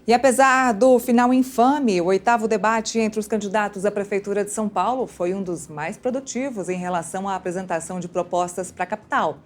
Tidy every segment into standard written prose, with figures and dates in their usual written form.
E apesar do final infame, o 8º debate entre os candidatos à Prefeitura de São Paulo foi um dos mais produtivos em relação à apresentação de propostas para a capital.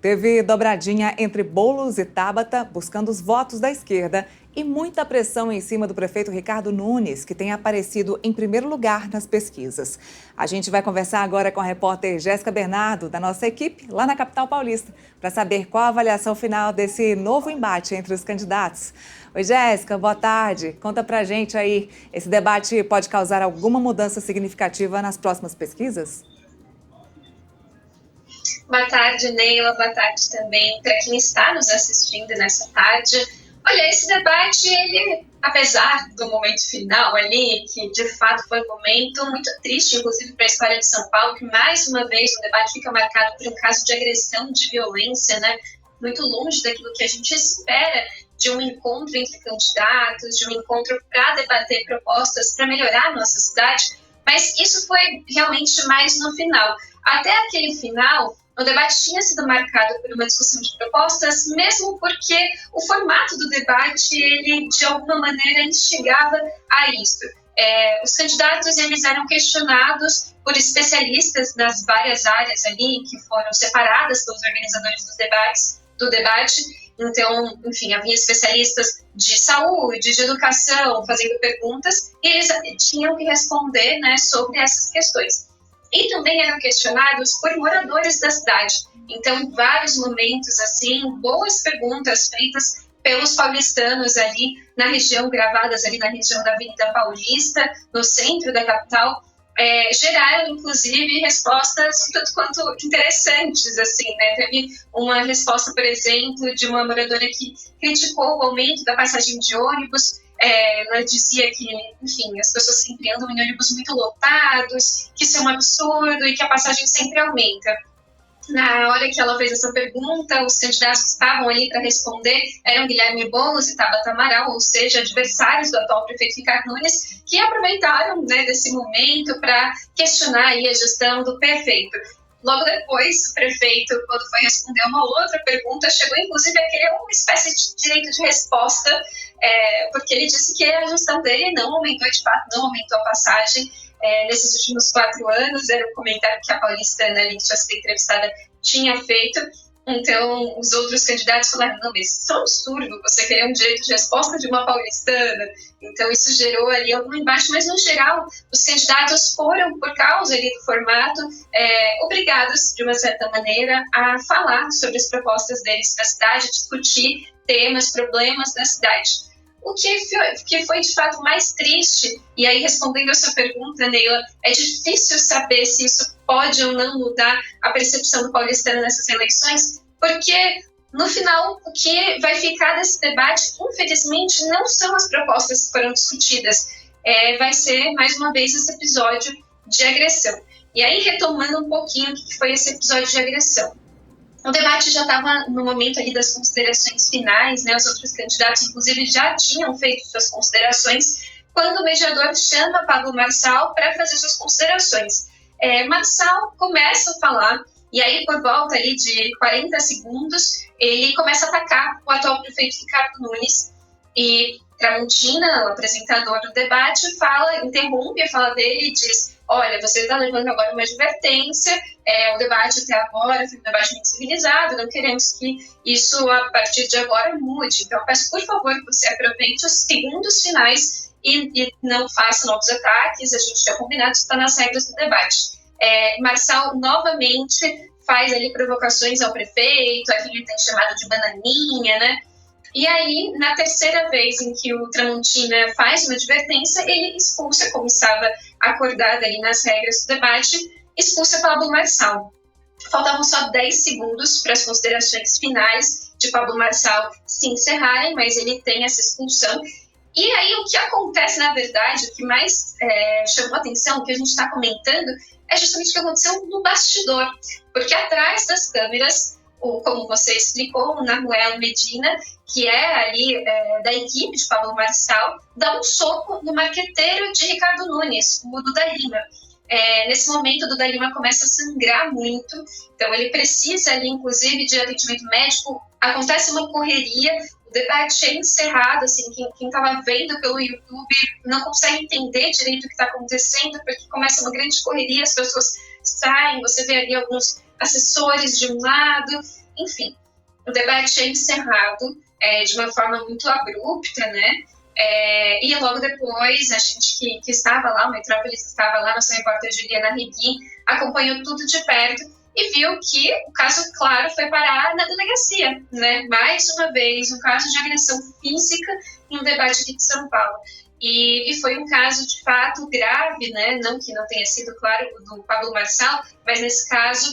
Teve dobradinha entre Boulos e Tabata, buscando os votos da esquerda, e muita pressão em cima do prefeito Ricardo Nunes, que tem aparecido em primeiro lugar nas pesquisas. A gente vai conversar agora com a repórter Jéssica Bernardo, da nossa equipe, lá na capital paulista, para saber qual a avaliação final desse novo embate entre os candidatos. Oi, Jéssica, boa tarde. Conta pra gente aí, esse debate pode causar alguma mudança significativa nas próximas pesquisas? Boa tarde, Neila. Boa tarde também para quem está nos assistindo nessa tarde. Olha, esse debate, ele, apesar do momento final ali, que de fato foi um momento muito triste, inclusive para a história de São Paulo, que mais uma vez o debate fica marcado por um caso de agressão, de violência, né? Muito longe daquilo que a gente espera de um encontro entre candidatos, de um encontro para debater propostas para melhorar a nossa cidade, mas isso foi realmente mais no final. Até aquele final, o debate tinha sido marcado por uma discussão de propostas, mesmo porque o formato do debate, ele de alguma maneira instigava a isso. Os candidatos, eles eram questionados por especialistas nas várias áreas ali, que foram separadas pelos organizadores do debate. Então, enfim, havia especialistas de saúde, de educação, fazendo perguntas, e eles tinham que responder, né, sobre essas questões. E também eram questionados por moradores da cidade. Então, em vários momentos, assim, boas perguntas feitas pelos paulistanos ali na região, gravadas ali na região da Avenida Paulista, no centro da capital, geraram, inclusive, respostas tanto quanto interessantes, assim, né? Teve uma resposta, por exemplo, de uma moradora que criticou o aumento da passagem de ônibus. Ela dizia que, enfim, as pessoas sempre andam em ônibus muito lotados, que isso é um absurdo e que a passagem sempre aumenta. Na hora que ela fez essa pergunta, os candidatos que estavam ali para responder eram Guilherme Boulos e Tabata Amaral, ou seja, adversários do atual prefeito Ricardo Nunes, que aproveitaram, né, desse momento para questionar aí a gestão do prefeito. Logo depois, o prefeito, quando foi responder uma outra pergunta, chegou inclusive a querer uma espécie de direito de resposta, porque ele disse que a gestão dele não aumentou, de fato, não aumentou a passagem nesses últimos 4 anos. Era um comentário que a paulistana ali, que tinha sido entrevistada, tinha feito. Então, os outros candidatos falaram, não, mas isso é um absurdo, você querer um direito de resposta de uma paulistana. Então, isso gerou ali algum embate, mas, no geral, os candidatos foram, por causa ali do formato, obrigados, de uma certa maneira, a falar sobre as propostas deles para a cidade, discutir temas, problemas da cidade. O que foi, de fato, mais triste, e aí, respondendo a sua pergunta, Neila, é difícil saber se isso pode ou não mudar a percepção do paulistano nessas eleições, porque, no final, o que vai ficar desse debate, infelizmente, não são as propostas que foram discutidas, vai ser, mais uma vez, esse episódio de agressão. E aí, retomando um pouquinho o que foi esse episódio de agressão. O debate já estava no momento ali das considerações finais, né? Os outros candidatos, inclusive, já tinham feito suas considerações, quando o mediador chama Pablo Marçal para fazer suas considerações. Marçal começa a falar, e aí, por volta ali de 40 segundos, ele começa a atacar o atual prefeito Ricardo Nunes, e Tramontina, o apresentador do debate, interrompe a fala dele e diz: olha, você está levando agora uma advertência, o debate até agora foi um debate muito civilizado, não queremos que isso, a partir de agora, mude. Então, peço, por favor, que você aproveite os segundos finais e não faça novos ataques, a gente tinha combinado, isso está nas regras do debate. Marçal, novamente, faz ali provocações ao prefeito, aqui ele tem chamado de bananinha, né? E aí, na terceira vez em que o Tramontina faz uma advertência, ele expulsa, como estava acordado ali nas regras do debate, expulsa Pablo Marçal. Faltavam só 10 segundos para as considerações finais de Pablo Marçal se encerrarem, mas ele tem essa expulsão. E aí, o que acontece, na verdade, o que mais chamou a atenção, o que a gente está comentando, é justamente o que aconteceu no bastidor. Porque atrás das câmeras, como você explicou, o Namuel Medina, que é ali da equipe de Pablo Marçal, dá um soco no marqueteiro de Ricardo Nunes, o Duda Lima. Nesse momento, o Duda Lima começa a sangrar muito, então ele precisa ali, inclusive, de atendimento médico. Acontece uma correria, O debate é encerrado, assim, quem estava vendo pelo YouTube não consegue entender direito o que está acontecendo, porque começa uma grande correria, as pessoas saem, você vê ali alguns assessores de um lado, enfim. O debate é encerrado de uma forma muito abrupta, né? E logo depois, a gente que estava lá, o Metrópolis estava lá, nossa repórter Juliana Reguin acompanhou tudo de perto e viu que o caso, claro, foi parar na delegacia, né? Mais uma vez, um caso de agressão física em um debate aqui de São Paulo. E foi um caso, de fato, grave, né? Não que não tenha sido, claro, o do Pablo Marçal, mas nesse caso,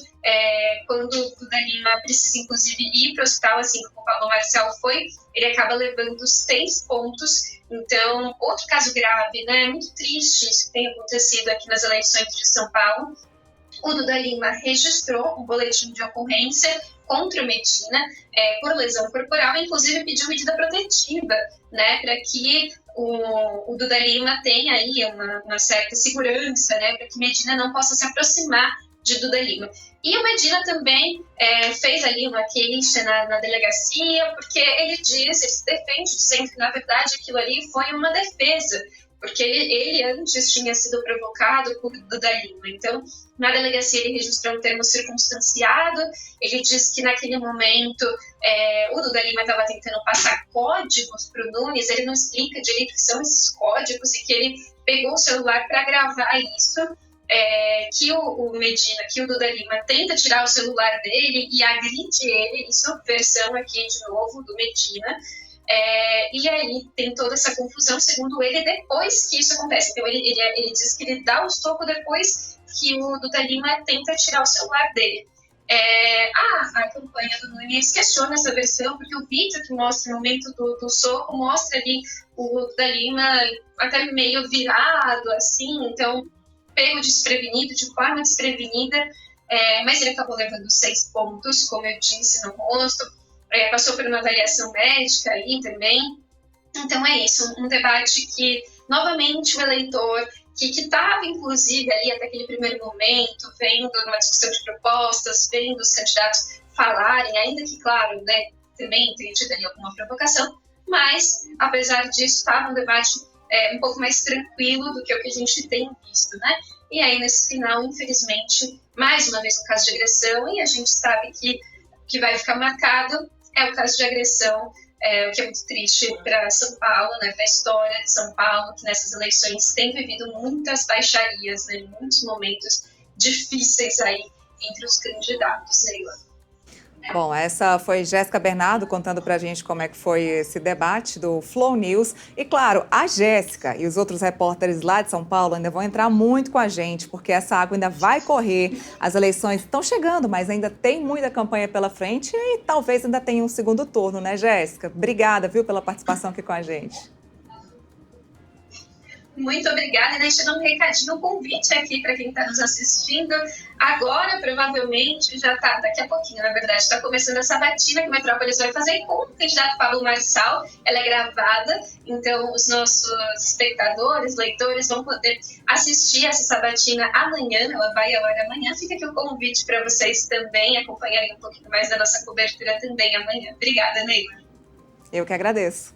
quando o Duda Lima precisa, inclusive, ir para o hospital, assim como o Pablo Marçal foi, ele acaba levando 6 pontos. Então, outro caso grave, né? Muito triste isso que tem acontecido aqui nas eleições de São Paulo. O Duda Lima registrou um boletim de ocorrência contra o Medina por lesão corporal, inclusive pediu medida protetiva, né, para que o Duda Lima tenha aí uma certa segurança, né, para que Medina não possa se aproximar de Duda Lima. E o Medina também fez ali uma queixa na delegacia, porque ele se defende, dizendo que, na verdade, aquilo ali foi uma defesa, porque ele antes tinha sido provocado por Duda Lima. Então, na delegacia ele registrou um termo circunstanciado, ele disse que naquele momento o Duda Lima estava tentando passar códigos para o Nunes, ele não explica direito o que são esses códigos e que ele pegou o celular para gravar isso, que o Medina, que o Duda Lima tenta tirar o celular dele e agride ele, isso é versão aqui de novo do Medina. E aí tem toda essa confusão, segundo ele, depois que isso acontece. Então ele diz que ele dá o soco depois que o Duda Lima tenta tirar o celular dele. A campanha do Nunes questiona essa versão, porque o vídeo que mostra o momento do soco mostra ali o Duda Lima até meio virado, assim, então pego desprevenido, de forma desprevenida, mas ele acabou levando 6 pontos, como eu disse, no rosto. Passou por uma avaliação médica aí também. Então é isso, um debate que, novamente, o eleitor que estava, inclusive, ali até aquele primeiro momento, vendo uma discussão de propostas, vendo os candidatos falarem, ainda que, claro, né, também tenha tido ali alguma provocação, mas, apesar disso, estava um debate um pouco mais tranquilo do que o que a gente tem visto, né? E aí, nesse final, infelizmente, mais uma vez um caso de agressão, e a gente sabe que vai ficar marcado é o caso de agressão, o que é muito triste para São Paulo, né, para a história de São Paulo, que nessas eleições tem vivido muitas baixarias, né, muitos momentos difíceis aí entre os candidatos, Neila. Bom, essa foi Jéssica Bernardo contando pra gente como é que foi esse debate do Flow News. E claro, a Jéssica e os outros repórteres lá de São Paulo ainda vão entrar muito com a gente, porque essa água ainda vai correr. As eleições estão chegando, mas ainda tem muita campanha pela frente e talvez ainda tenha um segundo turno, né, Jéssica? Obrigada, viu, pela participação aqui com a gente. Muito obrigada, e deixando um recadinho, um convite aqui para quem está nos assistindo. Agora, provavelmente, já está, daqui a pouquinho, na verdade, está começando a sabatina que o Metrópolis vai fazer com o candidato Pablo Marçal. Ela é gravada, então os nossos espectadores, leitores, vão poder assistir essa sabatina amanhã, ela vai ao ar amanhã. Fica aqui o convite para vocês também acompanharem um pouquinho mais da nossa cobertura também amanhã. Obrigada, Neila. Eu que agradeço.